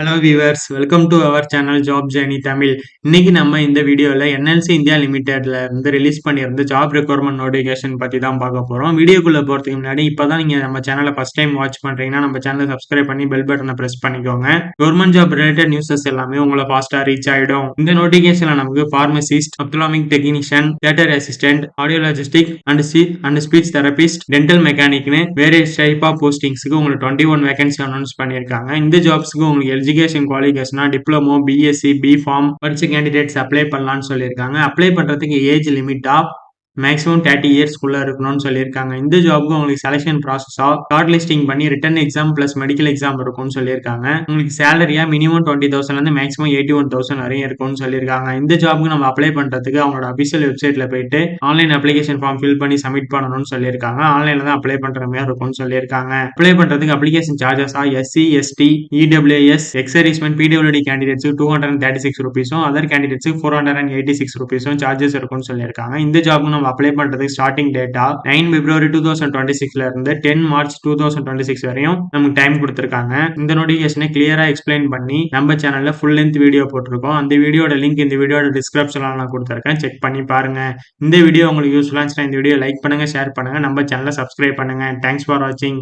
Hello viewers, welcome to our channel job journey Tamil. இன்னைக்கு நம்ம இந்த வீடியோவில் என்எல்சி இந்தியா லிமிடெட்ல இருந்து ரிலீஸ் பண்ணியிருந்த ஜாப் ரெக்யர்மெண்ட் நோட்டிஃபிகேஷன் பற்றி தான் பார்க்க போகிறோம். வீடியோக்குள்ளே போகிறதுக்கு முன்னாடி இப்போ தான் நீங்கள் நம்ம சேனலை ஃபஸ்ட் டைம் வாட்ச் பண்ணுறீங்கன்னா நம்ம சேனலை சப்ஸ்கிரைப் பண்ணி பெல் பட்டனை ப்ரெஸ் பண்ணிக்கோங்க. கவர்மெண்ட் ஜாப் ரிலேட்டட் நியூஸஸ் எல்லாமே உங்களை ஃபாஸ்ட்டாக ரீச் ஆகிடும். இந்த நோட்டிஃபிகேஷனில் நமக்கு pharmacist, ophthalmic technician, theatre assistant, audiologistic and speech therapist, dental மெக்கானிக்னு வேரியஸ் டைப் ஆஃப் போஸ்டிங்ஸுக்கு உங்களுக்கு 21 வேகன்சி அனௌன்ஸ் பண்ணியிருக்காங்க. இந்த ஜாப்ஸுக்கு உங்களுக்கு எஜுகேஷன் குவாலிஃபிகேஷனா டிப்ளமோ, பிஎஸ்சி, பிஃபார்ம் படிச்ச கேண்டிடேட்ஸ் அப்ளை பண்ணலாம்னு சொல்லியிருக்காங்க. அப்ளை பண்றதுக்கு ஏஜ் லிமிட்டா மேக்ஸிமம் 30 இயர்ஸ்க்குள்ள இருக்கணும்னு சொல்லியிருக்காங்க. இந்த ஜாப்க்கு உங்களுக்கு செலக்ஷன் ப்ராசஸா ஷார்ட் லிஸ்டிங் பண்ணி written exam plus medical exam இருக்கும்னு சொல்லியிருக்காங்க. உங்களுக்கு சேலரியா மினிமம் 20,000 இருந்து மேக்ஸிமம் 81,000 வரையும் இருக்கும்னு சொல்லியிருக்காங்க. இந்த ஜாப்க்கு நம்ம அப்ளை பண்றதுக்கு அவங்களோட அபிஷியல் வெப்சைட்ல போயிட்டு ஆன்லைன் அப்ளிகேஷன் ஃபார்ம் ஃபில் பண்ணி சப்மிட் பண்ணணும்னு சொல்லியிருக்காங்க. ஆன்லைன்ல தான் அப்ளை பண்ற மாதிரி இருக்கும்னு சொல்லியிருக்காங்க. அப்ளை பண்றதுக்கு அப்ளிகேஷன் சார்ஜஸா SC, ST, EWS, ex servicemen, PWD கேண்டிடேட்ஸுக்கு 236 ருபீஸும், அதர் கேண்டிடேட்ஸுக்கு 486 ருபீஸும் சார்ஜஸ் இருக்கும்னு சொல்லியிருக்காங்க. இந்த ஜாப்க்கு நம்ம அப்ளை பண்றதுக்கு ஸ்டார்டிங் டேட்டா 9 பிப்ரவரி 2026ல இருந்து 10 மார்ச் 2026 வரையும் நமக்கு டைம் கொடுத்திருக்காங்க. இந்த நோட்டிஃபிகேஷனை கிளியரா எக்ஸ்பிளைன் பண்ணி நம்ம சேனல்ல ஃபுல் லென்த் வீடியோ போட்டிருக்கோம். அந்த வீடியோட லிங்க் இந்த வீடியோட டிஸ்கிரிப்ஷன்ல நான் கொடுத்திருக்கேன், செக் பண்ணி பாருங்க. இந்த வீடியோ உங்களுக்கு யூஸ்ஃபுல்லா இருந்துச்சுன்னா இந்த வீடியோ லைக் பண்ணுங்க, ஷேர் பண்ணுங்க, நம்ம சேனலை சப்ஸ்கிரைப் பண்ணுங்க. தேங்க்ஸ் ஃபார் வாட்சிங்.